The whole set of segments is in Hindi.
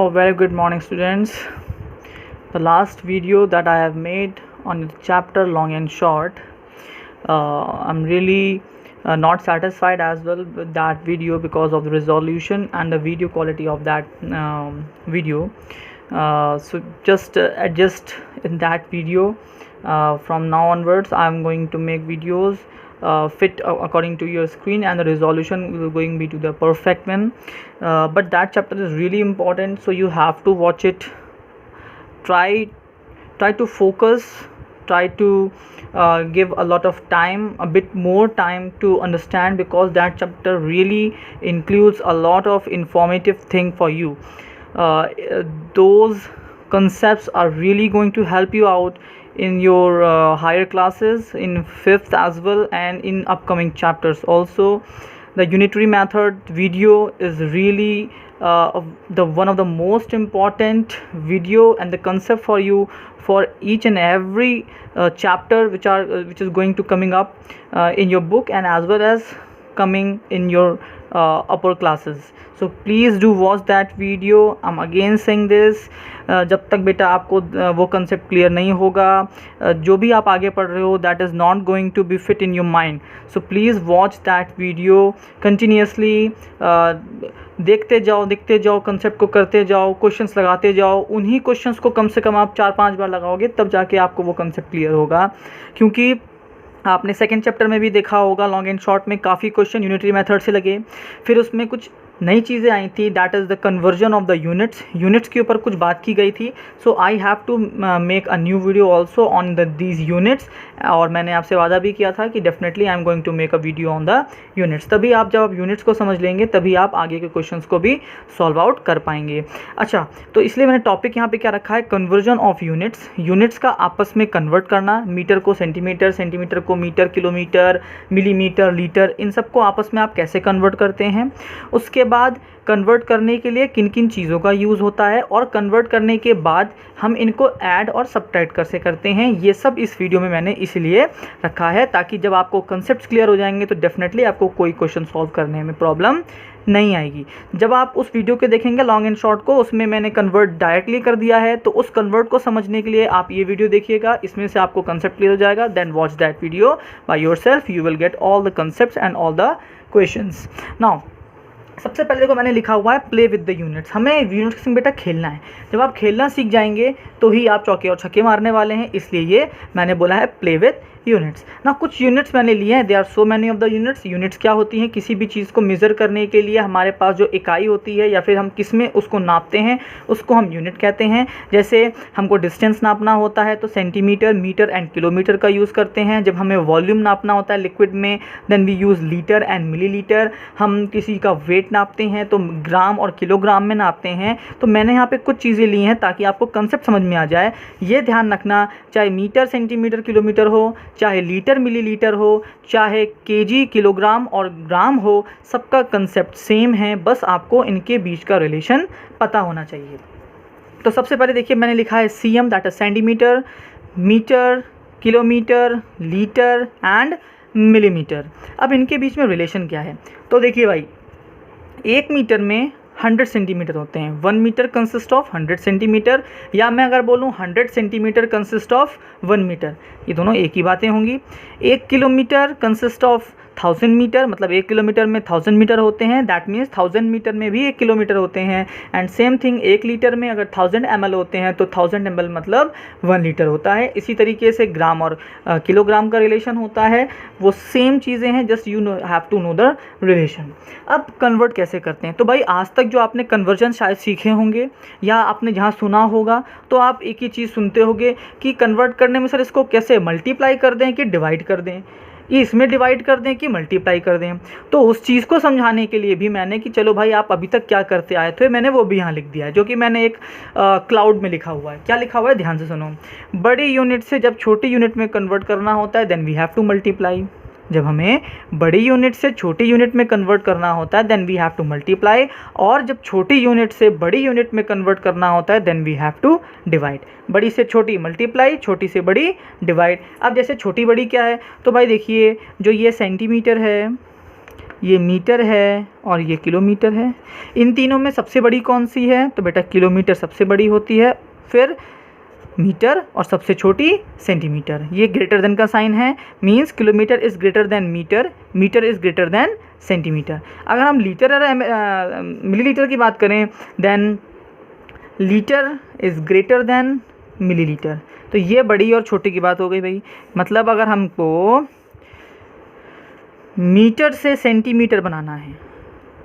Oh, very good morning, students. The last video that I have made on the chapter long and short, I'm really not satisfied as well with that video because of the resolution and the video quality of that video. So just adjust in that video. From now onwards, I'm going to make videos fit according to your screen, and the resolution will going be to the perfect one. But that chapter is really important, so you have to watch it. Try to focus, try to give a lot of time, a bit more time to understand, because that chapter really includes a lot of informative thing for you. Those concepts are really going to help you out in your higher classes, in 5th as well, and in upcoming chapters also. The unitary method video is really one of the most important video and the concept for you for each and every chapter which is going to coming up in your book, and as well as coming in your upper classes. So please do watch that video. I'm again saying this, जब तक बेटा आपको वो कंसेप्ट क्लियर नहीं होगा, जो भी आप आगे पढ़ रहे हो, that is not going to be fit in your mind. So please watch that video continuously. देखते जाओ, कंसेप्ट को करते जाओ, क्वेश्चंस लगाते जाओ. उन्हीं क्वेश्चंस को कम से कम आप 4-5 बार लगाओगे, तब जाके आपको वो कंसेप्ट क्लियर होगा. क्योंकि आपने सेकंड चैप्टर में भी देखा होगा, लॉन्ग एंड शॉर्ट में काफ़ी क्वेश्चन यूनिटरी मेथड से लगे. फिर उसमें कुछ नई चीज़ें आई थी, that is the conversion of the units के ऊपर कुछ बात की गई थी. So I have to make a new video also on these units. और मैंने आपसे वादा भी किया था कि definitely I am going to make a video on the units. तभी आप जब आप यूनिट्स को समझ लेंगे, तभी आप आगे के क्वेश्चंस को भी सॉल्व आउट कर पाएंगे. अच्छा, तो इसलिए मैंने टॉपिक यहाँ पे क्या रखा है, कन्वर्जन ऑफ यूनिट्स का आपस में कन्वर्ट करना. मीटर को सेंटीमीटर, सेंटीमीटर को मीटर, किलोमीटर, मिलीमीटर, लीटर, इन सबको आपस में आप कैसे कन्वर्ट करते हैं. उसके बाद कन्वर्ट करने के लिए किन किन चीज़ों का यूज़ होता है, और कन्वर्ट करने के बाद हम इनको ऐड और सब्ट्रैक्ट कैसे करते हैं, ये सब इस वीडियो में मैंने इसलिए रखा है ताकि जब आपको कंसेप्ट क्लियर हो जाएंगे तो डेफिनेटली आपको कोई क्वेश्चन सॉल्व करने में प्रॉब्लम नहीं आएगी. जब आप उस वीडियो के देखेंगे लॉन्ग एंड शॉर्ट को, उसमें मैंने कन्वर्ट डायरेक्टली कर दिया है. तो उस कन्वर्ट को समझने के लिए आप ये वीडियो देखिएगा, इसमें से आपको कंसेप्ट क्लियर हो जाएगा. Then watch that video by yourself, you will get all the concepts and all the questions. Now सबसे पहले देखो, मैंने लिखा हुआ है प्ले विद द यूनिट्स. हमें यूनिट्स के संग बेटा खेलना है. जब आप खेलना सीख जाएंगे तो ही आप चौके और छक्के मारने वाले हैं, इसलिए ये मैंने बोला है प्ले विद यूनिट्स. ना कुछ यूनिट्स मैंने लिए हैं, they are so many of the units. Units क्या होती हैं, किसी भी चीज़ को मेज़र करने के लिए हमारे पास जो इकाई होती है, या फिर हम किस में उसको नापते हैं, उसको हम यूनिट कहते हैं. जैसे हमको डिस्टेंस नापना होता है तो सेंटीमीटर, मीटर एंड किलोमीटर का यूज़ करते हैं. जब हमें वॉल्यूम नापना होता है लिक्विड में, then we use litre and millilitre. हम किसी का वेट नापते हैं तो ग्राम और किलोग्राम में नापते हैं. तो मैंने यहाँ पे कुछ चीज़ें ली हैं ताकि आपको कंसेप्ट समझ में आ जाए. ये ध्यान रखना, चाहे मीटर, सेंटीमीटर, किलोमीटर हो, चाहे लीटर, मिलीलीटर हो, चाहे केजी, किलोग्राम और ग्राम हो, सबका कंसेप्ट सेम है. बस आपको इनके बीच का रिलेशन पता होना चाहिए. तो सबसे पहले देखिए, मैंने लिखा है cm, that is centimetre, metre, kilometre, litre and millimetre. अब इनके बीच में रिलेशन क्या है, तो देखिए भाई, 1 मीटर में 100 सेंटीमीटर होते हैं. 1 मीटर कंसिस्ट ऑफ 100 सेंटीमीटर, या मैं अगर बोलूँ 100 सेंटीमीटर कंसिस्ट ऑफ 1 मीटर, ये दोनों एक ही बातें होंगी. 1 किलोमीटर कंसिस्ट ऑफ 1000 मीटर, मतलब 1 किलोमीटर में 1000 मीटर होते हैं. दैट मीन्स 1000 मीटर में भी 1 किलोमीटर होते हैं. एंड सेम थिंग, 1 लीटर में अगर 1000 ml होते हैं तो 1000 ml मतलब 1 लीटर होता है. इसी तरीके से ग्राम और किलोग्राम का रिलेशन होता है. वो सेम चीज़ें हैं, just you have to know the relation. अब कन्वर्ट कैसे करते हैं, तो भाई आज तक जो आपने कन्वर्जन शायद सीखे होंगे या आपने जहाँ सुना होगा, तो आप एक ही चीज़ सुनते होंगे कि कन्वर्ट करने में सर इसको कैसे मल्टीप्लाई कर दें कि डिवाइड कर दें, ये इसमें डिवाइड कर दें कि मल्टीप्लाई कर दें. तो उस चीज़ को समझाने के लिए भी मैंने कि चलो भाई आप अभी तक क्या करते आए थे, मैंने वो भी यहाँ लिख दिया है, जो कि मैंने एक क्लाउड में लिखा हुआ है. क्या लिखा हुआ है, ध्यान से सुनो. बड़ी यूनिट से जब छोटी यूनिट में कन्वर्ट करना होता है, then we have to multiply. जब हमें बड़ी यूनिट से छोटी यूनिट में कन्वर्ट करना होता है, then we have to multiply. और जब छोटी यूनिट से बड़ी यूनिट में कन्वर्ट करना होता है, then we have to divide. बड़ी से छोटी मल्टीप्लाई, छोटी से बड़ी डिवाइड. अब जैसे छोटी बड़ी क्या है, तो भाई देखिए, जो ये सेंटीमीटर है, ये मीटर है और ये किलोमीटर है। इन तीनों में सबसे बड़ी कौन सी है? तो बेटा किलोमीटर सबसे बड़ी होती है, फिर मीटर और सबसे छोटी सेंटीमीटर। ये ग्रेटर देन का साइन है, means kilometre is greater than metre, metre is greater than centimetre. अगर हम लीटर और मिलीलीटर की बात करें, then litre is greater than millilitre. तो ये बड़ी और छोटी की बात हो गई भाई। मतलब अगर हमको मीटर से सेंटीमीटर बनाना है,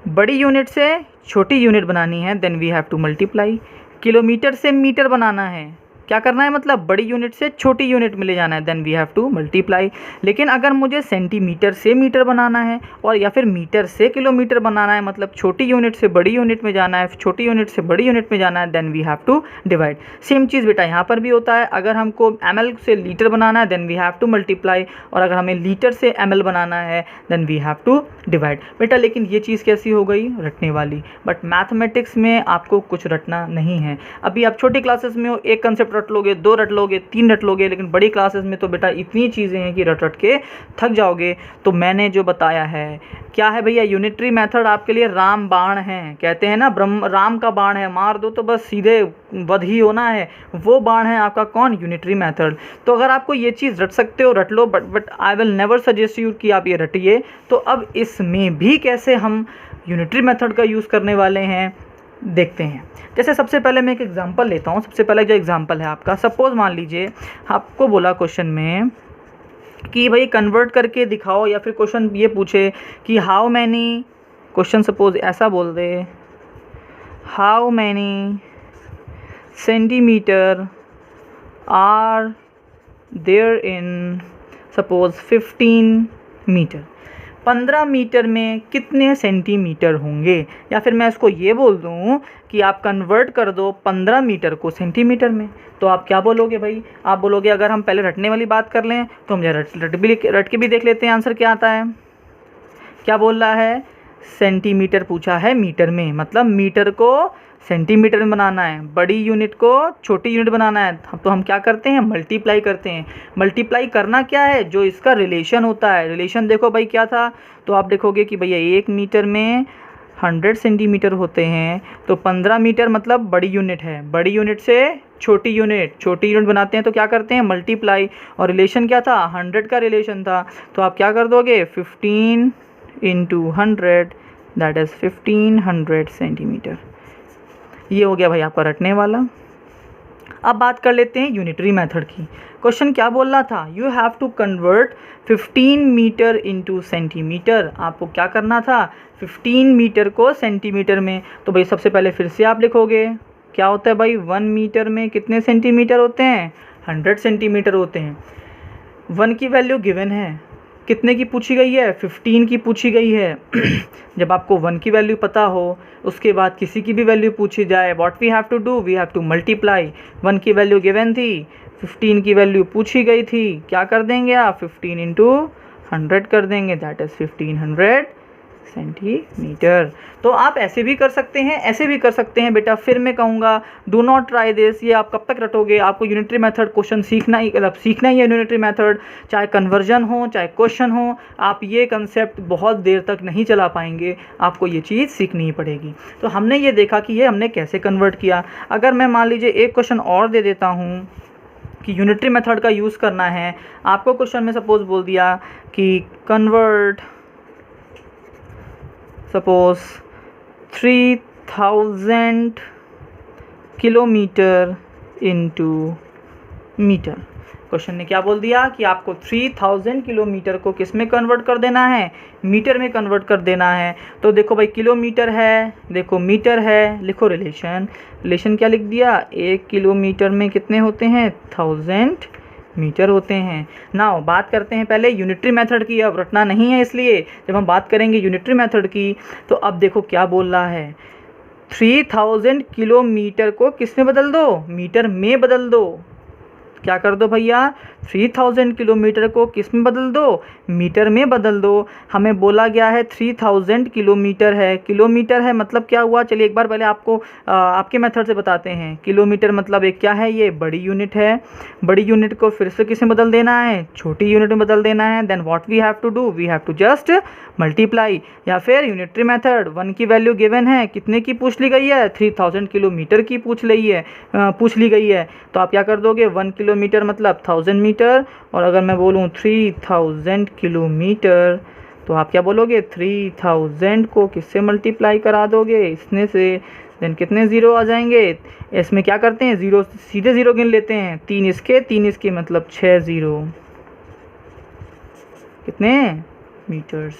बड़ी यूनिट से छोटी यूनिट बनानी है, then we have to multiply. Kilometre से मीटर बनाना है, क्या करना है? मतलब बड़ी यूनिट से छोटी यूनिट में ले जाना है, then we have to multiply. लेकिन अगर मुझे सेंटीमीटर से मीटर बनाना है और या फिर मीटर से किलोमीटर बनाना है, मतलब छोटी यूनिट से बड़ी यूनिट में जाना है, छोटी यूनिट से बड़ी यूनिट में जाना है, then we have to divide. Same चीज़ बेटा यहाँ पर भी होता है। अगर हमको ml से लीटर बनाना है, then we have to multiply, और अगर हमें लीटर से ml बनाना है, then we have to divide. बेटा लेकिन ये चीज़ कैसी हो गई? रटने वाली। बट मैथमेटिक्स में आपको कुछ रटना नहीं है। अभी आप छोटी क्लासेस में हो, एक कंसेप्ट रट लोगे, 2 रट लोगे, 3 रट लोगे, लेकिन बड़ी क्लासेस में तो बेटा इतनी चीज़ें हैं कि रट रट के थक जाओगे। तो मैंने जो बताया है क्या है भैया? यूनिटरी मेथड आपके लिए राम बाण है। कहते हैं ना, ब्रह्म राम का बाण है, मार दो तो बस सीधे वध ही होना है। वो बाण है आपका कौन? Unitary method. तो अगर आपको ये चीज़ रट सकते हो रट लो, but I will never suggest you कि आप ये रटिए। तो अब इसमें भी कैसे हम यूनिटरी मेथड का यूज़ करने वाले हैं देखते हैं। जैसे सबसे पहले मैं एक एग्जांपल लेता हूँ। सबसे पहले जो एग्जांपल है आपका, सपोज मान लीजिए आपको बोला क्वेश्चन में कि भाई कन्वर्ट करके दिखाओ, या फिर क्वेश्चन ये पूछे कि हाउ मैनी, क्वेश्चन सपोज ऐसा बोल दे, how many centimetre are there in suppose 15 metre. 15 metre में कितने सेंटीमीटर होंगे? या फिर मैं इसको ये बोल दूँ कि आप कन्वर्ट कर दो 15 मीटर को सेंटीमीटर में, तो आप क्या बोलोगे भाई? आप बोलोगे, अगर हम पहले रटने वाली बात कर लें तो हम रट के भी देख लेते हैं आंसर क्या आता है। क्या बोल रहा है? सेंटीमीटर पूछा है मीटर में, मतलब मीटर को सेंटीमीटर में बनाना है, बड़ी यूनिट को छोटी यूनिट बनाना है। तो हम क्या करते हैं? मल्टीप्लाई करते हैं। मल्टीप्लाई करना क्या है? जो इसका रिलेशन होता है। रिलेशन देखो भाई क्या था, तो आप देखोगे कि भैया 1 मीटर में 100 सेंटीमीटर होते हैं, तो 15 मीटर मतलब बड़ी यूनिट है। बड़ी यूनिट से छोटी यूनिट बनाते हैं, तो क्या करते हैं? मल्टीप्लाई। और रिलेशन क्या था? 100 का रिलेशन था। तो आप क्या कर दोगे? 15 इंटू 100, दैट इज़ 1500 सेंटीमीटर। ये हो गया भाई आपका रटने वाला। अब बात कर लेते हैं यूनिटरी मेथड की। क्वेश्चन क्या बोल रहा था? You have to convert 15 metre into centimetre. आपको क्या करना था? 15 मीटर को सेंटीमीटर में। तो भाई सबसे पहले फिर से आप लिखोगे, क्या होता है भाई? 1 मीटर में कितने सेंटीमीटर होते हैं? 100 सेंटीमीटर होते हैं। 1 की वैल्यू गिवन है, कितने की पूछी गई है? 15 की पूछी गई है। जब आपको 1 की वैल्यू पता हो, उसके बाद किसी की भी वैल्यू पूछी जाए, what we have to do? We have to multiply. 1 की वैल्यू गिवन थी, 15 की वैल्यू पूछी गई थी, क्या कर देंगे आप? 15 इंटू 100 कर देंगे, दैट इज़ 1500 सेंटीमीटर। तो आप ऐसे भी कर सकते हैं, ऐसे भी कर सकते हैं बेटा। फिर मैं कहूँगा डू नॉट ट्राई दिस। ये आप कब तक रटोगे? आपको यूनिटरी मेथड क्वेश्चन सीखना ही है। यूनिटरी मेथड चाहे कन्वर्जन हो चाहे क्वेश्चन हो, आप ये कंसेप्ट बहुत देर तक नहीं चला पाएंगे। आपको ये चीज़ सीखनी ही पड़ेगी। तो हमने ये देखा कि ये हमने कैसे कन्वर्ट किया। अगर मैं मान लीजिए एक क्वेश्चन और दे देता हूँ कि यूनिटरी मेथड का यूज़ करना है। आपको क्वेश्चन में सपोज बोल दिया कि convert suppose 3000 kilometre into metre. Question ने क्या बोल दिया कि आपको 3000 किलोमीटर को किस में कन्वर्ट कर देना है? मीटर में कन्वर्ट कर देना है। तो देखो भाई किलोमीटर है, देखो मीटर है, लिखो रिलेशन क्या लिख दिया? 1 किलोमीटर में कितने होते हैं? 1000 मीटर होते हैं। नाउ बात करते हैं पहले यूनिटरी मेथड की। अब रटना नहीं है, इसलिए जब हम बात करेंगे यूनिटरी मेथड की, तो अब देखो क्या बोल रहा है। 3000 किलोमीटर को किस में बदल दो? मीटर में बदल दो। क्या कर दो भैया, 3000 किलोमीटर को किस में बदल दो, मीटर में बदल दो। हमें बोला गया है 3000 किलोमीटर है, किलोमीटर है मतलब क्या हुआ, चलिए एक बार पहले आपको आपके मेथड से बताते हैं। किलोमीटर मतलब एक क्या है, ये बड़ी यूनिट है। बड़ी यूनिट को फिर से किस में बदल देना है, छोटी यूनिट में बदल देना है। Then what we have to do, we have to just multiply, या फिर यूनिटरी मेथड। 1 की वैल्यू गिवन है, कितने की पूछ ली गई है, 3000 किलोमीटर की पूछ ली गई है। तो आप क्या कर दोगे, 1 किलोमीटर मतलब 1000 मीटर, और अगर मैं बोलूँ 3000 किलोमीटर तो आप क्या बोलोगे, 3000 को किससे मल्टीप्लाई करा दोगे, इसने से। देन कितने ज़ीरो आ जाएंगे, इसमें क्या करते हैं, ज़ीरो सीधे ज़ीरो गिन लेते हैं, 3 इसके मतलब 6 ज़ीरो, कितने मीटर्स।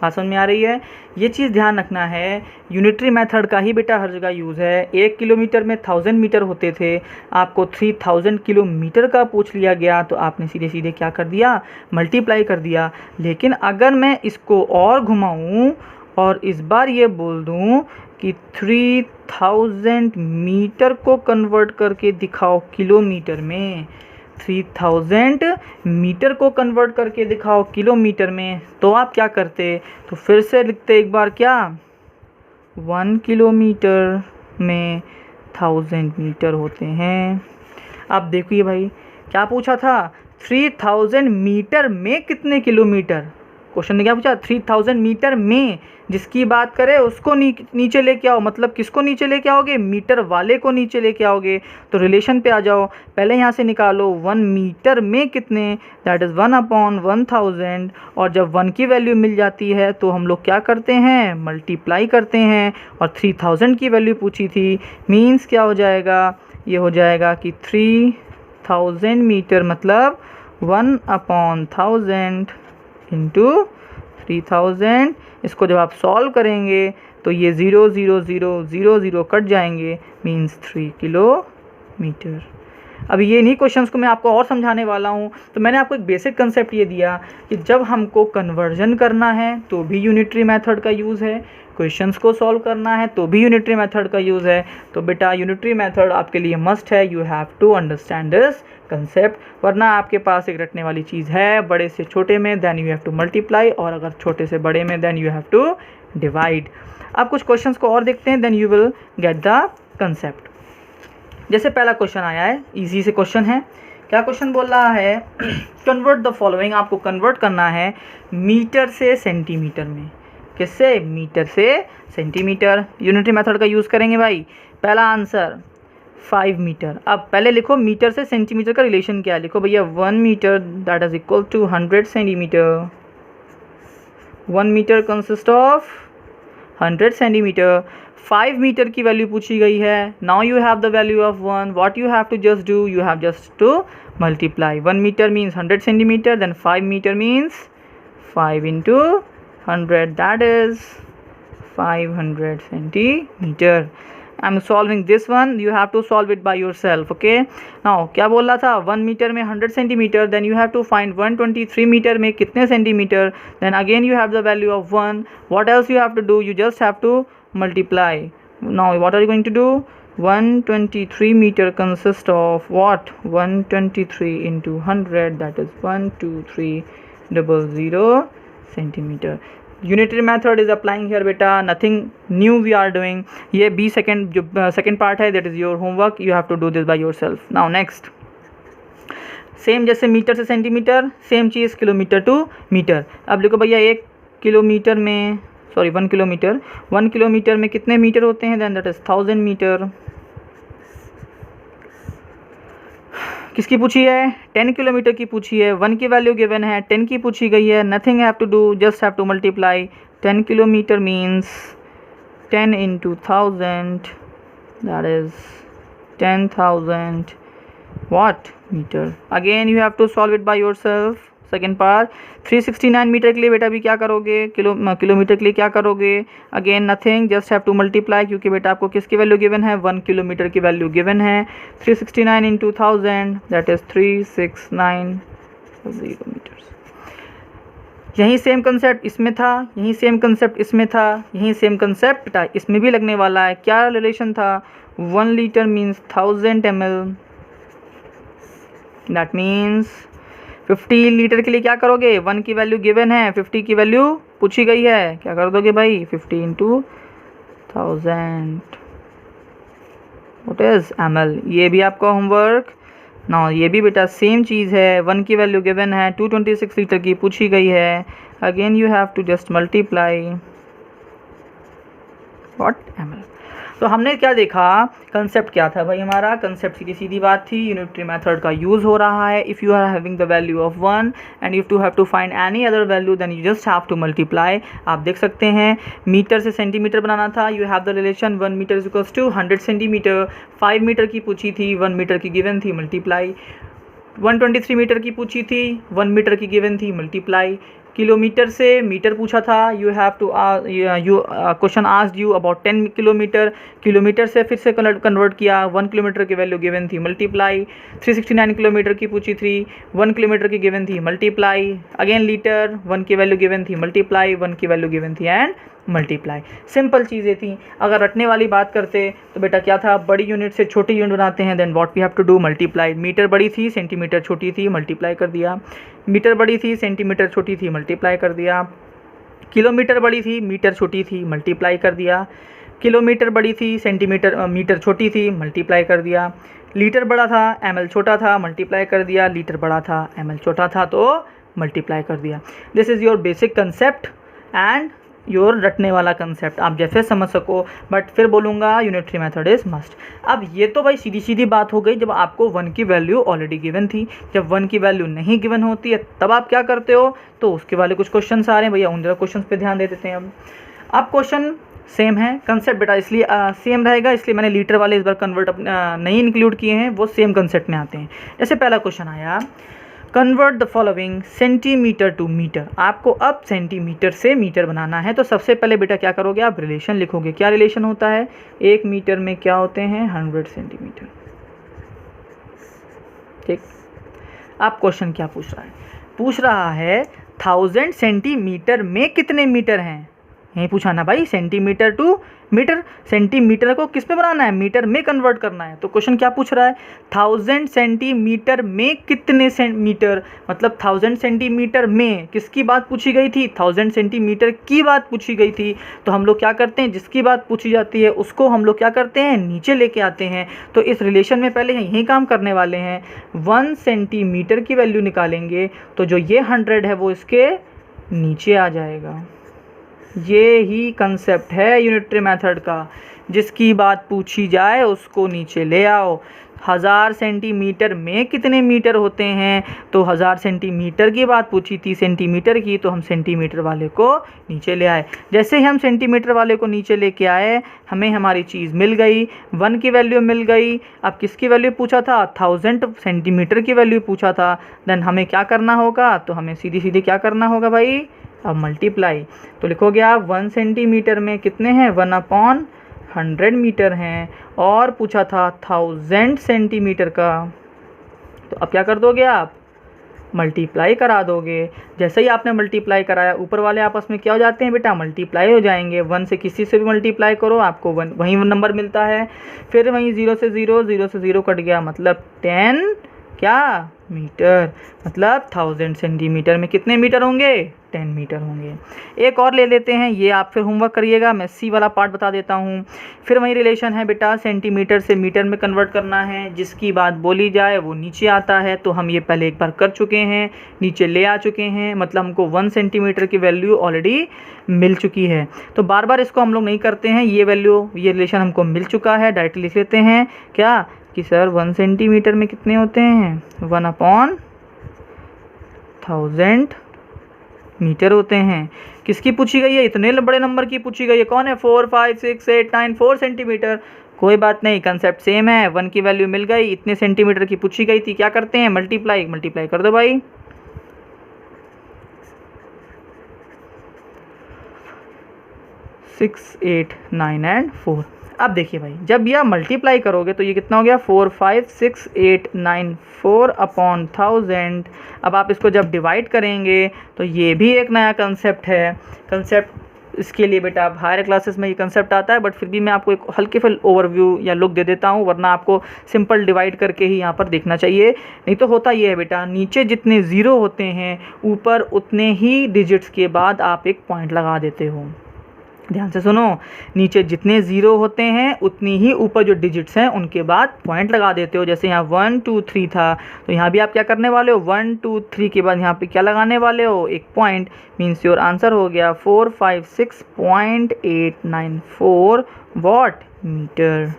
बात समझ में आ रही है। ये चीज़ ध्यान रखना है, यूनिटरी मेथड का ही बेटा हर जगह यूज़ है। 1 किलोमीटर में 1000 मीटर होते थे, आपको 3000 किलोमीटर का पूछ लिया गया तो आपने सीधे सीधे क्या कर दिया, मल्टीप्लाई कर दिया। लेकिन अगर मैं इसको और घुमाऊँ और इस बार ये बोल दूँ कि 3000 मीटर को कन्वर्ट करके दिखाओ किलोमीटर में, 3000 मीटर को कन्वर्ट करके दिखाओ किलोमीटर में, तो आप क्या करते, तो फिर से लिखते एक बार क्या, 1 किलोमीटर में 1000 मीटर होते हैं। अब देखिए भाई क्या पूछा था, 3000 मीटर में कितने किलोमीटर, क्वेश्चन ने क्या पूछा, 3000 मीटर में, जिसकी बात करें उसको नीचे लेके आओ, मतलब किसको नीचे लेके आओगे, मीटर वाले को नीचे लेके आओगे। तो रिलेशन पे आ जाओ, पहले यहाँ से निकालो 1 मीटर में कितने, दैट इज़ 1/1000, और जब 1 की वैल्यू मिल जाती है तो हम लोग क्या करते हैं, मल्टीप्लाई करते हैं। और 3000 की वैल्यू पूछी थी, मीन्स क्या हो जाएगा, ये हो जाएगा कि 3000 मीटर मतलब 1/1000 इंटू 3000। इसको जब आप सॉल्व करेंगे तो ये 0 0 0 0 0 कट जाएंगे, मीन्स 3 किलोमीटर। अभी ये नहीं क्वेश्चंस को मैं आपको और समझाने वाला हूँ। तो मैंने आपको एक बेसिक कंसेप्ट ये दिया कि जब हमको कन्वर्जन करना है तो भी यूनिटरी मेथड का यूज़ है, क्वेश्चंस को सॉल्व करना है तो भी यूनिटरी मेथड का यूज़ है। तो बेटा यूनिटरी मेथड आपके लिए मस्ट है, you have to understand this concept, वरना आपके पास एक रटने वाली चीज़ है, बड़े से छोटे में then you have to multiply, और अगर छोटे से बड़े में then you have to divide. अब कुछ क्वेश्चंस को और देखते हैं, then you will get the concept. जैसे पहला क्वेश्चन आया है, इजी से क्वेश्चन है। क्या क्वेश्चन बोल रहा है, कन्वर्ट द फॉलोइंग, आपको कन्वर्ट करना है मीटर से सेंटीमीटर में। किससे, मीटर से सेंटीमीटर। यूनिटरी मेथड का यूज़ करेंगे भाई। पहला आंसर 5 मीटर। अब पहले लिखो मीटर से सेंटीमीटर का रिलेशन क्या है, लिखो भैया 1 metre that is equal to 100 centimetre. 1 metre consist of 100 centimetre. 5 metre की वैल्यू पूछी गई है। Now you have the value of 1, what you have to just do, you have just to multiply. 1 metre means 100 centimetre, then 5 metre means 5 into 100, that is 500 centimeter. I'm solving this one, you have to solve it by yourself, okay? Now क्या बोल रहा था, 1 मीटर में 100 centimetre, then you have to find 123 metre में कितने centimetre, then again you have the value of 1. What else you have to do, you just have to multiply. Now what are you going to do, 123 meter consists of what, 123 into 100, that is 12300 centimetre. Unitary method is applying here बेटा, nothing new we are doing. ये बी सेकेंड जो सेकेंड पार्ट है, that is your homework, you have to do this by yourself. Now next, same जैसे मीटर से सेंटीमीटर, सेम चीज़ किलोमीटर टू मीटर। अब देखो भैया 1 किलोमीटर में, सॉरी 1 किलोमीटर, 1 किलोमीटर में कितने मीटर होते हैं, देन दैट इज़ 1000 मीटर। किसकी पूछी है, 10 किलोमीटर की पूछी है। 1 की वैल्यू गिवन है, 10 की पूछी गई है, nothing have to do, just have to multiply. 10 kilometre means 10 into 1000, that is 10,000 what metre. Again you have to solve it by yourself. Second part, 369 metre के लिए बेटा भी क्या करोगे, किलोमीटर के लिए क्या करोगे, again nothing, just have to multiply, क्योंकि बेटा आपको किसकी वैल्यू गिवन है, 1 किलोमीटर की वैल्यू गिवन है। 369 इंटू 1000 दैट इज 369 मीटर्स। यही सेम कंसेप्ट इसमें था, यही सेम कंसेप्ट इसमें था, यही सेम कंसेप्ट था इसमें भी लगने वाला है। क्या रिलेशन था? 1 litre means 1000 ml, that means 50 litre के लिए क्या करोगे? 1 की वैल्यू गिवन है, 50 की वैल्यू पूछी गई है, क्या कर दोगे भाई? 50 इंटू 1000 व्हाट इज ml। ये भी आपका होमवर्क ना, ये भी बेटा सेम चीज़ है। 1 की वैल्यू गिवन है, 226 लीटर की पूछी गई है। Again you have to just multiply what ml। तो हमने क्या देखा? कंसेप्ट क्या था भाई हमारा? कंसेप्ट सीधी सीधी बात थी, यूनिटरी मेथड का यूज़ हो रहा है। If you are having the value of 1 and if to have to find any other value then you just have to multiply. आप देख सकते हैं मीटर से सेंटीमीटर बनाना था, you have the relation 1 metre is equals to 100 centimetre. 5 metre की पूछी थी, 1 मीटर की गिवन थी, मल्टीप्लाई। 123 मीटर की पूछी थी, 1 मीटर की गिवन थी, मल्टीप्लाई। किलोमीटर से मीटर पूछा था, you have to question asked you about 10 kilometre. Kilometre से फिर से कन्वर्ट किया, 1 किलोमीटर की वैल्यू गिवन थी, मल्टीप्लाई। 369 किलोमीटर की पूछी थी, 1 किलोमीटर की गिवन थी, मल्टीप्लाई। अगेन लीटर, 1 की वैल्यू गिवन थी, मल्टीप्लाई, 1 की वैल्यू गिवन थी एंड मल्टीप्लाई। सिंपल चीज़ें थी। अगर रटने वाली बात करते तो बेटा क्या था? बड़ी यूनिट से छोटी यूनिट बनाते हैं, then what we have to do? Multiply. Metre बड़ी थी, सेंटीमीटर छोटी थी, मल्टीप्लाई कर दिया। मीटर बड़ी थी, सेंटीमीटर छोटी थी, मल्टीप्लाई कर दिया। किलोमीटर बड़ी थी, मीटर छोटी थी, मल्टीप्लाई कर दिया। किलोमीटर बड़ी थी, सेंटीमीटर मीटर छोटी थी, मल्टीप्लाई कर दिया। लीटर बड़ा था, ml छोटा था, मल्टीप्लाई कर दिया। लीटर बड़ा था, ml छोटा था, तो मल्टीप्लाई कर दिया। This is your basic concept and your रटने वाला कंसेप्ट, आप जैसे समझ सको। बट फिर बोलूँगा यूनिटरी मेथड इज़ मस्ट। अब ये तो भाई सीधी सीधी बात हो गई जब आपको 1 की वैल्यू ऑलरेडी गिवन थी। जब 1 की वैल्यू नहीं गिवन होती है तब आप क्या करते हो? तो उसके वाले कुछ क्वेश्चन आ रहे हैं भैया, उन जरा क्वेश्चन पे ध्यान दे देते हैं। अब क्वेश्चन सेम है, कंसेप्ट बेटा इसलिए सेम रहेगा, इसलिए मैंने लीटर वाले इस बार कन्वर्ट नहीं इंक्लूड किए हैं, वो सेम कंसेप्ट में आते हैं। जैसे पहला क्वेश्चन आया, convert the following centimetre to metre. आपको अब सेंटीमीटर से मीटर बनाना है, तो सबसे पहले बेटा क्या करोगे? आप रिलेशन लिखोगे। क्या रिलेशन होता है? 1 मीटर में क्या होते हैं? 100 सेंटीमीटर। ठीक। अब क्वेश्चन क्या पूछ रहा है? पूछ रहा है 1000 सेंटीमीटर में कितने मीटर हैं? यही पूछा ना भाई, सेंटीमीटर टू मीटर। सेंटीमीटर को किस में बनाना है? मीटर में कन्वर्ट करना है। तो क्वेश्चन क्या पूछ रहा है? 1000 सेंटीमीटर में कितने मीटर, मतलब 1000 सेंटीमीटर में किसकी बात पूछी गई थी? 1000 सेंटीमीटर की बात पूछी गई थी। तो हम लोग क्या करते हैं? जिसकी बात पूछी जाती है उसको हम लोग क्या करते हैं? नीचे लेके आते हैं। तो इस रिलेशन में पहले यही काम करने वाले हैं। 1 सेंटीमीटर की वैल्यू निकालेंगे तो जो ये 100 है वो इसके नीचे आ जाएगा। ये ही कंसेप्ट है यूनिटरी मेथड का। जिसकी बात पूछी जाए उसको नीचे ले आओ। 1000 सेंटीमीटर में कितने मीटर होते हैं? तो 1000 सेंटीमीटर की बात पूछी थी सेंटीमीटर की, तो हम सेंटीमीटर वाले को नीचे ले आए। जैसे ही हम सेंटीमीटर वाले को नीचे लेके आए, हमें हमारी चीज़ मिल गई, 1 की वैल्यू मिल गई। अब किसकी वैल्यू पूछा था? 1000 सेंटीमीटर की वैल्यू पूछा था। देन हमें क्या करना होगा? तो हमें सीधी सीधी क्या करना होगा भाई? अब मल्टीप्लाई। तो लिखोगे आप 1 सेंटीमीटर में कितने हैं? 1/100 मीटर हैं। और पूछा था 1000 सेंटीमीटर का, तो अब क्या कर दोगे आप? मल्टीप्लाई करा दोगे। जैसे ही आपने मल्टीप्लाई कराया, ऊपर वाले आपस में क्या हो जाते हैं बेटा? मल्टीप्लाई हो जाएंगे। 1 से किसी से भी मल्टीप्लाई करो, आपको 1 वही नंबर मिलता है। फिर वहीं 0 से 0, 0 से 0 कट गया, मतलब 10 क्या मीटर। मतलब 1000 सेंटीमीटर में कितने मीटर होंगे? 10 मीटर होंगे। एक और ले लेते हैं, ये आप फिर होमवर्क करिएगा, मैं सी वाला पार्ट बता देता हूँ। फिर वही रिलेशन है बेटा, सेंटीमीटर से मीटर में कन्वर्ट करना है। जिसकी बात बोली जाए वो नीचे आता है, तो हम ये पहले एक बार कर चुके हैं, नीचे ले आ चुके हैं। मतलब हमको 1 सेंटीमीटर की वैल्यू ऑलरेडी मिल चुकी है। तो बार बार इसको हम लोग नहीं करते हैं, ये वैल्यू, ये रिलेशन हमको मिल चुका है, डायरेक्टली लिख लेते हैं क्या कि सर 1 सेंटीमीटर में कितने होते हैं? 1/1000 मीटर होते हैं। किसकी पूछी गई है? इतने बड़े नंबर की पूछी गई है। कौन है? 4 5 6 8 9 4 सेंटीमीटर। कोई बात नहीं, कंसेप्ट सेम है। 1 की वैल्यू मिल गई, इतने सेंटीमीटर की पूछी गई थी। क्या करते हैं? मल्टीप्लाई। मल्टीप्लाई कर दो भाई। 6 8 9 एंड 4। अब देखिए भाई, जब यह मल्टीप्लाई करोगे तो ये कितना हो गया 45689 अपॉन 1000। अब आप इसको जब डिवाइड करेंगे तो ये भी एक नया कंसेप्ट है। कंसेप्ट इसके लिए बेटा आप हायर क्लासेस में ये कंसेप्ट आता है, बट फिर भी मैं आपको एक हल्के फुल ओवरव्यू या लुक दे देता हूँ, वरना आपको सिंपल डिवाइड करके ही यहाँ पर देखना चाहिए। नहीं तो होता ये है बेटा, नीचे जितने ज़ीरो होते हैं ऊपर उतने ही डिजिट्स के बाद आप एक पॉइंट लगा देते हो। ध्यान से सुनो, नीचे जितने ज़ीरो होते हैं उतनी ही ऊपर जो डिजिट्स हैं उनके बाद पॉइंट लगा देते हो। जैसे यहाँ 1 2 3 था, तो यहाँ भी आप क्या करने वाले हो, 1 2 3 के बाद यहाँ पे क्या लगाने वाले हो, एक पॉइंट। मीन्स योर आंसर हो गया 456.894 वॉट मीटर।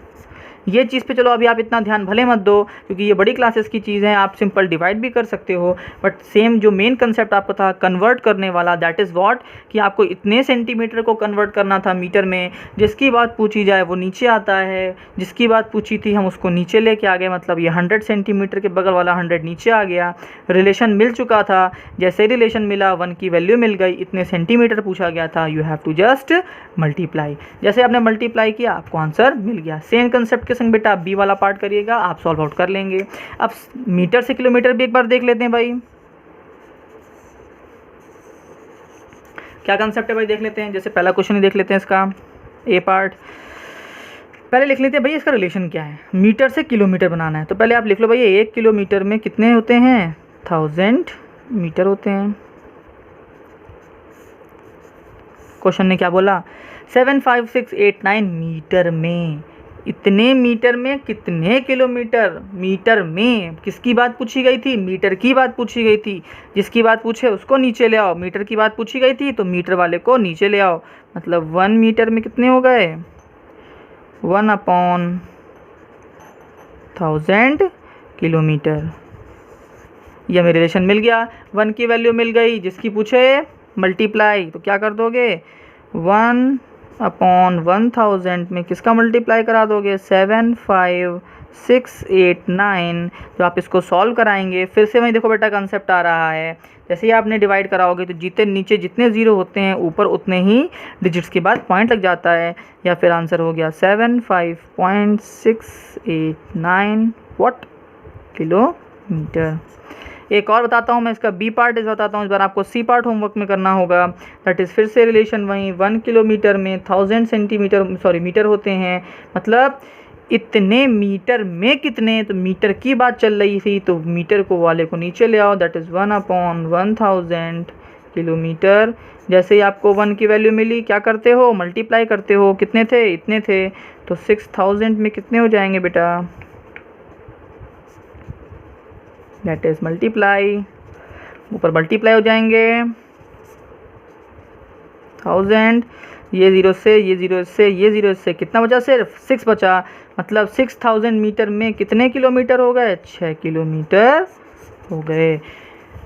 ये चीज़ पे चलो अभी आप इतना ध्यान भले मत दो, क्योंकि ये बड़ी क्लासेस की चीज़ है, आप सिंपल डिवाइड भी कर सकते हो, बट सेम जो मेन कंसेप्ट आपको था कन्वर्ट करने वाला, दैट इज़ व्हाट, कि आपको इतने सेंटीमीटर को कन्वर्ट करना था मीटर में। जिसकी बात पूछी जाए वो नीचे आता है, जिसकी बात पूछी थी हम उसको नीचे लेके आ गए, मतलब ये 100 सेंटीमीटर के बगल वाला 100 नीचे आ गया। रिलेशन मिल चुका था, जैसे रिलेशन मिला 1 की वैल्यू मिल गई, इतने सेंटीमीटर पूछा गया था, you have to just multiply. जैसे आपने मल्टीप्लाई किया आपको आंसर मिल गया। सेम कंसेप्ट संग बेटा आप बी वाला पार्ट करिएगा, आप सॉल्व आउट कर लेंगे। अब मीटर से किलोमीटर भी एक बार देख लेते हैं भाई, क्या कंसेप्ट है भाई, देख लेते हैं। जैसे पहला क्वेश्चन ही देख लेते हैं इसका ए पार्ट। पहले लिख लेते हैं भाई इसका रिलेशन क्या है। मीटर से किलोमीटर बनाना है, तो पहले आप लिख लो भाई 1 किलोमीटर में कितने होते हैं, 1000 मीटर होते हैं। क्वेश्चन ने क्या बोला, 75689 मीटर में, इतने मीटर में कितने किलोमीटर, मीटर में। किसकी बात पूछी गई थी, मीटर की बात पूछी गई थी। जिसकी बात पूछे उसको नीचे ले आओ, मीटर की बात पूछी गई थी तो मीटर वाले को नीचे ले आओ। मतलब 1 मीटर में कितने हो गए, 1/1000 किलोमीटर। ये हमें रिलेशन मिल गया, 1 की वैल्यू मिल गई, जिसकी पूछे मल्टीप्लाई, तो क्या कर दोगे 1/1000 में किसका मल्टीप्लाई करा दोगे, 75689। तो आप इसको सॉल्व कराएंगे, फिर से वही देखो बेटा कंसेप्ट आ रहा है। जैसे ही आपने डिवाइड कराओगे तो जितने नीचे जितने ज़ीरो होते हैं ऊपर उतने ही डिजिट्स के बाद पॉइंट लग जाता है, या फिर आंसर हो गया 75.689 वॉट किलोमीटर। एक और बताता हूँ मैं, इसका बी पार्ट इस बताता हूँ, इस बार आपको सी पार्ट होमवर्क में करना होगा। दैट इज़ फिर से रिलेशन वहीं 1 किलोमीटर में 1000 सेंटीमीटर सॉरी मीटर होते हैं। मतलब इतने मीटर में कितने, तो मीटर की बात चल रही थी तो मीटर को वाले को नीचे ले आओ, दैट इज़ 1/1000 किलोमीटर। जैसे ही आपको 1 की वैल्यू मिली क्या करते हो, मल्टीप्लाई करते हो, कितने थे, इतने थे, तो 6000 में कितने हो जाएंगे बेटा, दैट इज मल्टीप्लाई, ऊपर मल्टीप्लाई हो जाएंगे 1000, ये ज़ीरो से ये ज़ीरो से ये ज़ीरो से कितना बचा, सिर्फ 6 बचा। मतलब 6000 मीटर में कितने किलोमीटर हो गए, 6 किलोमीटर हो गए।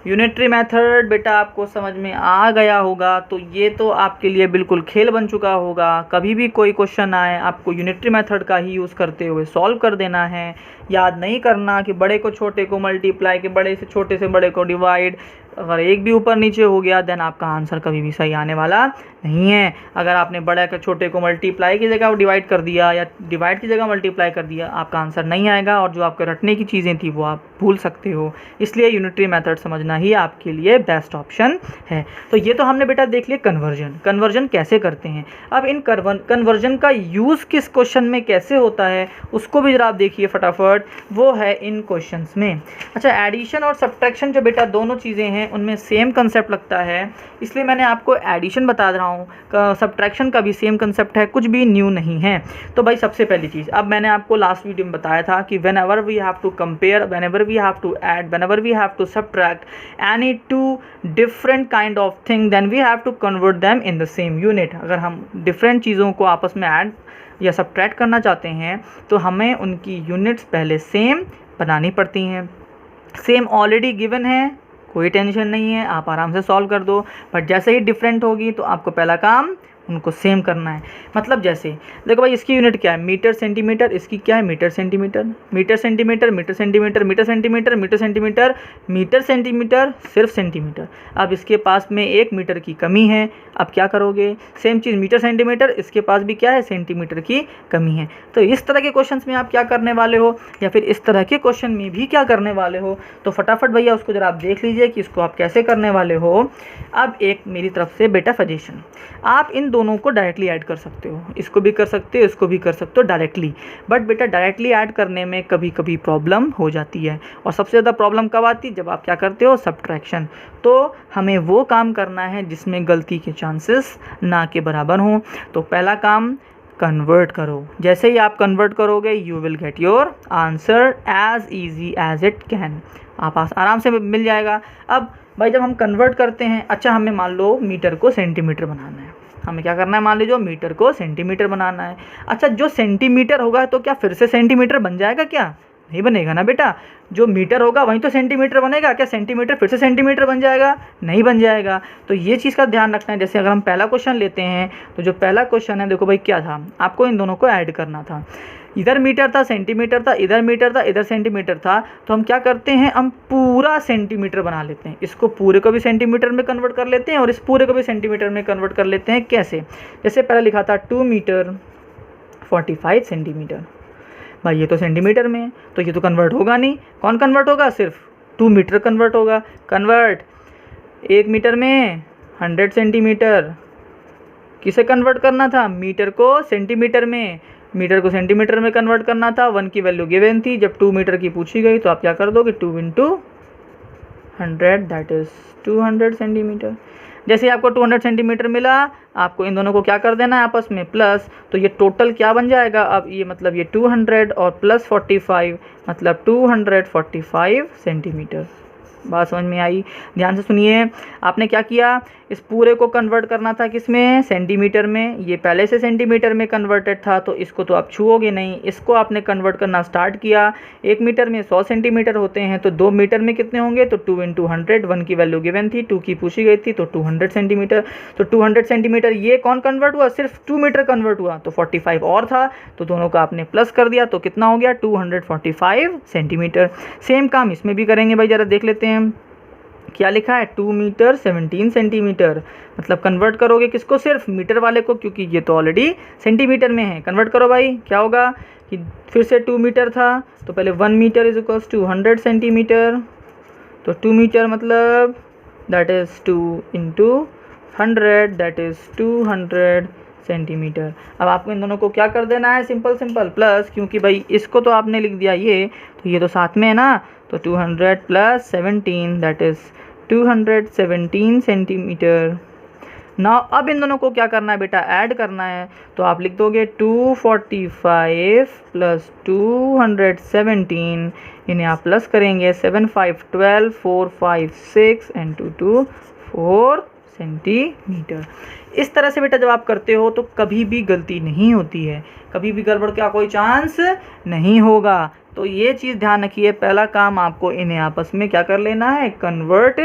यूनिटरी मेथड बेटा आपको समझ में आ गया होगा, तो ये तो आपके लिए बिल्कुल खेल बन चुका होगा। कभी भी कोई क्वेश्चन आए आपको यूनिटरी मेथड का ही यूज़ करते हुए सॉल्व कर देना है। याद नहीं करना कि बड़े को छोटे को मल्टीप्लाई, के बड़े से छोटे से बड़े को डिवाइड। अगर एक भी ऊपर नीचे हो गया देन आपका आंसर कभी भी सही आने वाला नहीं है। अगर आपने बड़े के छोटे को मल्टीप्लाई की जगह डिवाइड कर दिया या डिवाइड की जगह मल्टीप्लाई कर दिया, आपका आंसर नहीं आएगा, और जो आपके रटने की चीज़ें थी वो आप भूल सकते हो। इसलिए यूनिटरी मेथड समझना ही आपके लिए बेस्ट ऑप्शन है। तो ये तो हमने बेटा देख लिया कन्वर्जन कैसे करते हैं। अब इन कन्वर्जन का यूज़ किस क्वेश्चन में कैसे होता है उसको भी जरा आप देखिए फटाफट, वो है इन क्वेश्चंस में। अच्छा, एडिशन और सब्ट्रैक्शन जो बेटा दोनों चीज़ें हैं उनमें सेम कंसेप्ट लगता है, इसलिए मैंने आपको एडिशन बता रहा हूँ। सब्ट्रैक्शन का भी सेम कंसेप्ट है, कुछ भी न्यू नहीं है। तो भाई सबसे पहली चीज़, अब मैंने आपको लास्ट वीडियो में बताया था कि whenever we have to compare, whenever we have to add, whenever we have to subtract any two different kind of thing, then we have to convert them in the same unit. अगर हम डिफरेंट चीज़ों को आपस में ऐड या सब्ट्रैक्ट करना चाहते हैं तो हमें उनकी यूनिट्स पहले सेम बनानी पड़ती हैं। सेम ऑलरेडी गिवन है, कोई टेंशन नहीं है, आप आराम से सॉल्व कर दो। बट जैसे ही डिफरेंट होगी तो आपको पहला काम उनको सेम करना है। मतलब जैसे देखो भाई, इसकी यूनिट क्या है, मीटर सेंटीमीटर, इसकी क्या है, metre centimetre, metre centimetre, metre centimetre, metre centimetre, metre centimetre, metre centimetre, सिर्फ सेंटीमीटर। अब इसके पास में 1 मीटर की कमी है, अब क्या करोगे, सेम चीज़ मीटर सेंटीमीटर, इसके पास भी क्या है, सेंटीमीटर की कमी है। तो इस तरह के क्वेश्चंस में आप क्या करने वाले हो, या फिर इस तरह के क्वेश्चन में भी क्या करने वाले हो, तो फटाफट भैया उसको जरा आप देख लीजिए कि इसको आप कैसे करने वाले हो। अब एक मेरी तरफ से बेटा सजेशन, आप इन दोनों को डायरेक्टली ऐड कर सकते हो, इसको भी कर सकते हो, इसको भी कर सकते हो डायरेक्टली। बट बेटा डायरेक्टली ऐड करने में कभी कभी प्रॉब्लम हो जाती है, और सबसे ज़्यादा प्रॉब्लम कब आती है, जब आप क्या करते हो, सब्ट्रैक्शन। तो हमें वो काम करना है जिसमें गलती के चांसेस ना के बराबर हों। तो पहला काम, कन्वर्ट करो। जैसे ही आप कन्वर्ट करोगे, you will get your answer as easy as it can, आप आराम से मिल जाएगा। अब भाई जब हम कन्वर्ट करते हैं, अच्छा हमें मान लो मीटर को सेंटीमीटर बनाना है, हमें क्या करना है, मान लीजिए मीटर को सेंटीमीटर बनाना है। अच्छा जो सेंटीमीटर होगा तो क्या फिर से सेंटीमीटर बन जाएगा, क्या नहीं बनेगा ना बेटा, जो मीटर होगा वहीं तो सेंटीमीटर बनेगा, क्या सेंटीमीटर फिर से सेंटीमीटर बन जाएगा, नहीं बन जाएगा। तो ये चीज़ का ध्यान रखना है। जैसे अगर हम पहला क्वेश्चन लेते हैं, तो जो पहला क्वेश्चन है देखो भाई क्या था, आपको इन दोनों को ऐड करना था, इधर मीटर था, सेंटीमीटर था, इधर मीटर था, इधर सेंटीमीटर था। तो हम क्या करते हैं, हम पूरा सेंटीमीटर बना लेते हैं, इसको पूरे को भी सेंटीमीटर में कन्वर्ट कर लेते हैं और इस पूरे को भी सेंटीमीटर में कन्वर्ट कर लेते हैं। कैसे, जैसे पहले लिखा था 2 मीटर 45 सेंटीमीटर, भाई ये तो सेंटीमीटर में है, तो ये तो कन्वर्ट होगा नहीं। कौन कन्वर्ट होगा, सिर्फ 2 मीटर कन्वर्ट होगा। कन्वर्ट 1 मीटर में 100 सेंटीमीटर, किसे कन्वर्ट करना था, मीटर को सेंटीमीटर में, मीटर को सेंटीमीटर में कन्वर्ट करना था। 1 की वैल्यू गिवन थी, जब 2 मीटर की पूछी गई तो आप क्या कर दोगे, 2 × 100 दैट इज़ 200 सेंटीमीटर। जैसे ही आपको 200 सेंटीमीटर मिला, आपको इन दोनों को क्या कर देना है, आपस में प्लस, तो ये टोटल क्या बन जाएगा, अब ये मतलब ये 200 और प्लस 45 मतलब 245 सेंटीमीटर। बात समझ में आई, ध्यान से सुनिए। आपने क्या किया, इस पूरे को कन्वर्ट करना था किसमें, सेंटीमीटर में, ये पहले से सेंटीमीटर में कन्वर्टेड था तो इसको तो आप छुओगे नहीं, इसको आपने कन्वर्ट करना स्टार्ट किया। 1 मीटर में 100 सेंटीमीटर होते हैं, तो 2 मीटर में कितने होंगे, तो 2 × 100, 1 की वैल्यू गिवन थी, 2 की पूछी गई थी, तो 200 सेंटीमीटर। तो 200 सेंटीमीटर ये कौन कन्वर्ट हुआ, सिर्फ 2 मीटर कन्वर्ट हुआ, तो 45 और था, तो दोनों का आपने प्लस कर दिया, तो कितना हो गया, 245 सेंटीमीटर। सेम काम इसमें भी करेंगे भाई, ज़रा देख लेते हैं क्या लिखा है, 2 मीटर 17 सेंटीमीटर। मतलब कन्वर्ट करोगे किसको, सिर्फ मीटर वाले को, क्योंकि ये तो ऑलरेडी सेंटीमीटर में है। कन्वर्ट करो भाई, क्या होगा कि फिर से 2 मीटर था, तो पहले 1 metre is equals to 100 centimetre, तो 2 मीटर मतलब that is 2 × 100 that is 200 centimetre. अब आपको इन दोनों को क्या कर देना है, सिंपल प्लस, क्योंकि भाई इसको तो आपने लिख दिया ये, तो ये तो साथ में है ना, तो 200 + 17 दैट इज़ 217 सेंटीमीटर। ना अब इन दोनों को क्या करना है बेटा, ऐड करना है, तो आप लिख दोगे 245 + 217, इन्हें आप प्लस करेंगे, 7 × 5 = 12, 4 × 5 = 6 and 2 × 2 = 4 सेंटीमीटर। इस तरह से बेटा जब आप करते हो तो कभी भी गलती नहीं होती है, कभी भी गड़बड़ का कोई चांस नहीं होगा। तो ये चीज़ ध्यान रखिए, पहला काम आपको इन्हें आपस में क्या कर लेना है, कन्वर्ट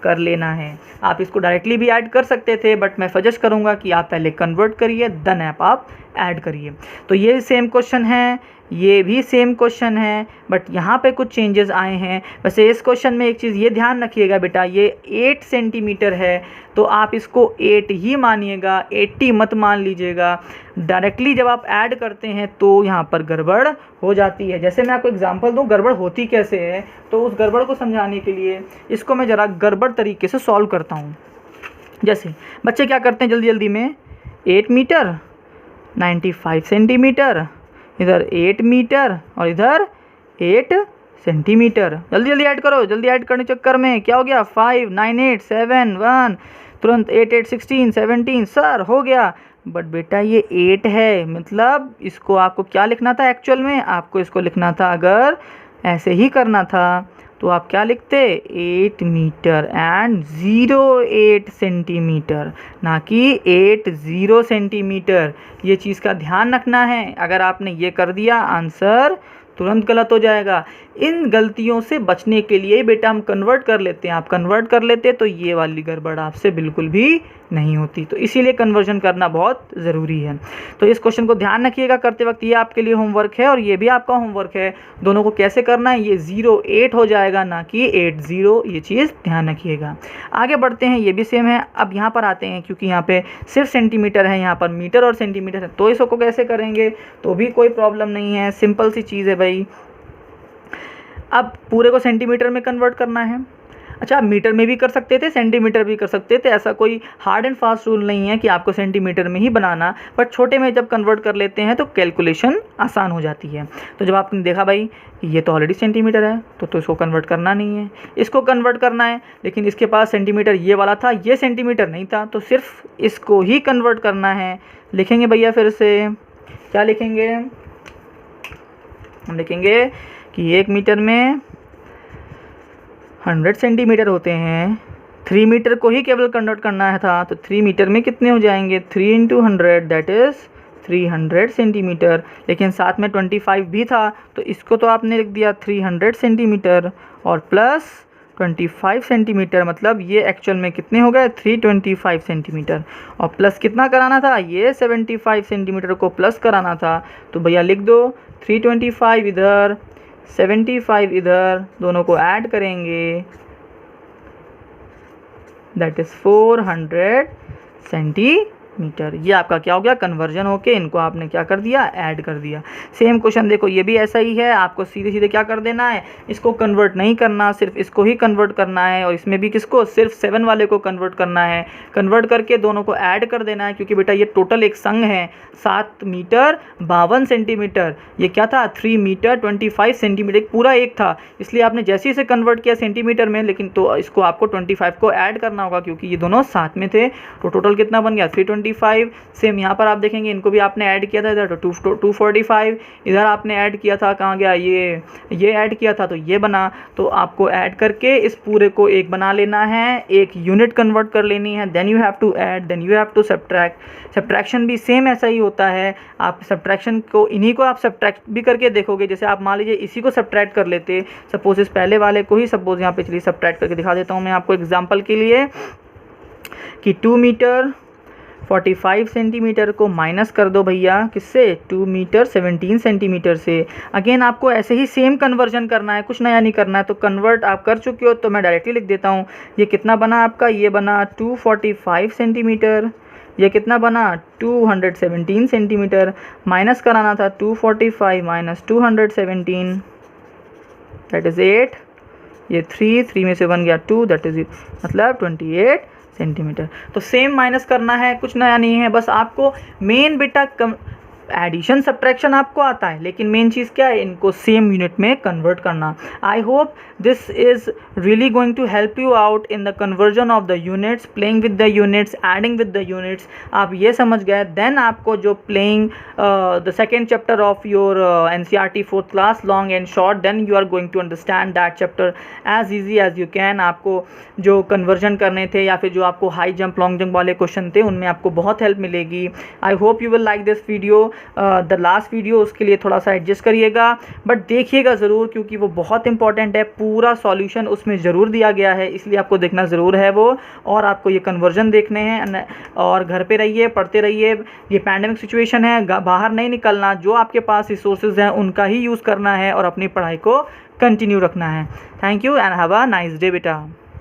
कर लेना है। आप इसको डायरेक्टली भी ऐड कर सकते थे, बट मैं सजेस्ट करूंगा कि आप पहले कन्वर्ट करिए, देन आप ऐड करिए। तो ये सेम क्वेश्चन है, ये भी सेम क्वेश्चन है, बट यहाँ पे कुछ चेंजेस आए हैं। वैसे इस क्वेश्चन में एक चीज़ ये ध्यान रखिएगा बेटा, ये 8 सेंटीमीटर है, तो आप इसको 8 ही मानिएगा, 80 मत मान लीजिएगा। डायरेक्टली जब आप ऐड करते हैं तो यहाँ पर गड़बड़ हो जाती है। जैसे मैं आपको एग्जांपल दूँ गड़बड़ होती कैसे है, तो उस गड़बड़ को समझाने के लिए इसको मैं ज़रा गड़बड़ तरीके से सॉल्व करता हूँ। जैसे बच्चे क्या करते हैं जल्दी में, 8 मीटर 95 सेंटीमीटर, इधर 8 मीटर और इधर 8 सेंटीमीटर। जल्दी ऐड करो, जल्दी ऐड करने चक्कर में क्या हो गया, 5 9 8 7 1, तुरंत 8 8 16 17, सर हो गया। बट बेटा ये 8 है, मतलब इसको आपको क्या लिखना था, एक्चुअल में आपको इसको लिखना था, अगर ऐसे ही करना था तो आप क्या लिखते, 8 मीटर एंड 08 सेंटीमीटर, ना कि 80 सेंटीमीटर। ये चीज़ का ध्यान रखना है, अगर आपने ये कर दिया आंसर तुरंत गलत हो जाएगा। इन गलतियों से बचने के लिए बेटा हम कन्वर्ट कर लेते हैं, आप कन्वर्ट कर लेते तो ये वाली गड़बड़ आपसे बिल्कुल भी नहीं होती। तो इसीलिए कन्वर्जन करना बहुत ज़रूरी है। तो इस क्वेश्चन को ध्यान रखिएगा करते वक्त, ये आपके लिए होमवर्क है और ये भी आपका होमवर्क है। दोनों को कैसे करना है, ये 08 हो जाएगा ना कि 80, ये चीज़ ध्यान रखिएगा। आगे बढ़ते हैं, ये भी सेम है। अब यहाँ पर आते हैं, क्योंकि यहाँ पे सिर्फ सेंटीमीटर है, यहाँ पर मीटर और सेंटीमीटर है, तो इसको कैसे करेंगे, तो भी कोई प्रॉब्लम नहीं है, सिंपल सी चीज़ है भाई। अब पूरे को सेंटीमीटर में कन्वर्ट करना है। अच्छा, मीटर में भी कर सकते थे, सेंटीमीटर भी कर सकते थे, ऐसा कोई हार्ड एंड फास्ट रूल नहीं है कि आपको सेंटीमीटर में ही बनाना, बट छोटे में जब कन्वर्ट कर लेते हैं तो कैलकुलेशन आसान हो जाती है। तो जब आपने देखा भाई ये तो ऑलरेडी सेंटीमीटर है, तो इसको कन्वर्ट करना नहीं है, इसको कन्वर्ट करना है, लेकिन इसके पास सेंटीमीटर ये वाला था, ये सेंटीमीटर नहीं था, तो सिर्फ इसको ही कन्वर्ट करना है। लिखेंगे भैया फिर से, क्या लिखेंगे, हम लिखेंगे कि 1 मीटर में 100 सेंटीमीटर होते हैं। 3 मीटर को ही केवल कन्वर्ट करना है था, तो 3 मीटर में कितने हो जाएंगे, 3 × 100 दैट इज़ 300 सेंटीमीटर। लेकिन साथ में 25 भी था, तो इसको तो आपने लिख दिया 300 सेंटीमीटर और प्लस 25 सेंटीमीटर, मतलब ये एक्चुअल में कितने हो गए, 325 सेंटीमीटर। और प्लस कितना कराना था, ये 75 सेंटीमीटर को प्लस कराना था। तो भैया लिख दो 325 इधर, 75 इधर, दोनों को ऐड करेंगे दैट इज़ 400 सेंटीमीटर। ये आपका क्या हो गया, कन्वर्जन होके इनको आपने क्या कर दिया, ऐड कर दिया। सेम क्वेश्चन देखो, ये भी ऐसा ही है, आपको सीधे सीधे क्या कर देना है, इसको कन्वर्ट नहीं करना, सिर्फ इसको ही कन्वर्ट करना है। और इसमें भी किसको, सिर्फ 7 वाले को कन्वर्ट करना है। कन्वर्ट करके दोनों को ऐड कर देना है, क्योंकि बेटा ये टोटल एक संघ है, 7 मीटर 52 सेंटीमीटर। ये क्या था, 3 मीटर 25 सेंटीमीटर, पूरा एक था, इसलिए आपने जैसे ही इसे कन्वर्ट किया सेंटीमीटर में, लेकिन तो इसको आपको 25 को ऐड करना होगा, क्योंकि ये दोनों साथ में थे। तो टोटल कितना बन गया, 325। सेम यहाँ पर आप देखेंगे, इनको भी आपने ऐड किया था, इधर 245, इधर आपने ऐड किया था, कहाँ गया ये ऐड किया था, तो ये बना। तो आपको ऐड करके इस पूरे को एक बना लेना है, एक यूनिट कन्वर्ट कर लेनी है, then you have to add, then you have to subtract. Subtraction भी सेम ऐसा ही होता है, आप सब्ट्रैक्शन को, इन्हीं को आप सब्ट्रैक्ट भी करके देखोगे। जैसे आप मान लीजिए इसी को सब्ट्रैक्ट कर लेते, सपोज इस पहले वाले को ही, सपोज यहाँ पे चलिए सब्ट्रैक्ट करके दिखा देता हूँ मैं आपको एग्जाम्पल के लिए, कि 2 मीटर 45 सेंटीमीटर को माइनस कर दो भैया, किससे, 2 मीटर 17 सेंटीमीटर से। अगेन आपको ऐसे ही सेम कन्वर्जन करना है, कुछ नया नहीं करना है। तो कन्वर्ट आप कर चुके हो, तो मैं डायरेक्टली लिख देता हूँ। ये कितना बना आपका, ये बना 245 सेंटीमीटर, ये कितना बना 217 सेंटीमीटर। माइनस कराना था 245 माइनस 217 दैट इज़ 8, ये 3 में से बन गया 2 दैट इज़ मतलब 28 सेंटीमीटर। तो सेम माइनस करना है, कुछ नया नहीं है, बस आपको मेन बेटा एडिशन सब्ट्रैक्शन आपको आता है, लेकिन मेन चीज़ क्या है, इनको सेम यूनिट में कन्वर्ट करना। I hope this is really going to help you out in the conversion of the units, playing with the units, adding with the units. आप ये समझ गए, देन आपको जो playing the second chapter of your NCERT 4th class long and short, then you are going to understand that chapter as easy as you can. आपको जो कन्वर्जन करने थे या फिर जो आपको हाई जंप लॉन्ग जंप वाले क्वेश्चन थे, उनमें आपको बहुत हेल्प मिलेगी। I hope you will like this video, the last video, उसके लिए थोड़ा सा एडजस्ट करिएगा, बट देखिएगा ज़रूर, क्योंकि वो बहुत इंपॉर्टेंट है। पूरा सॉल्यूशन उसमें ज़रूर दिया गया है, इसलिए आपको देखना ज़रूर है वो, और आपको ये कन्वर्जन देखने हैं। और घर पे रहिए, पढ़ते रहिए, ये पैंडेमिक सिचुएशन है, बाहर नहीं निकलना, जो आपके पास रिसोर्सेज हैं उनका ही यूज़ करना है और अपनी पढ़ाई को कंटिन्यू रखना है। Thank you and have a nice day बेटा।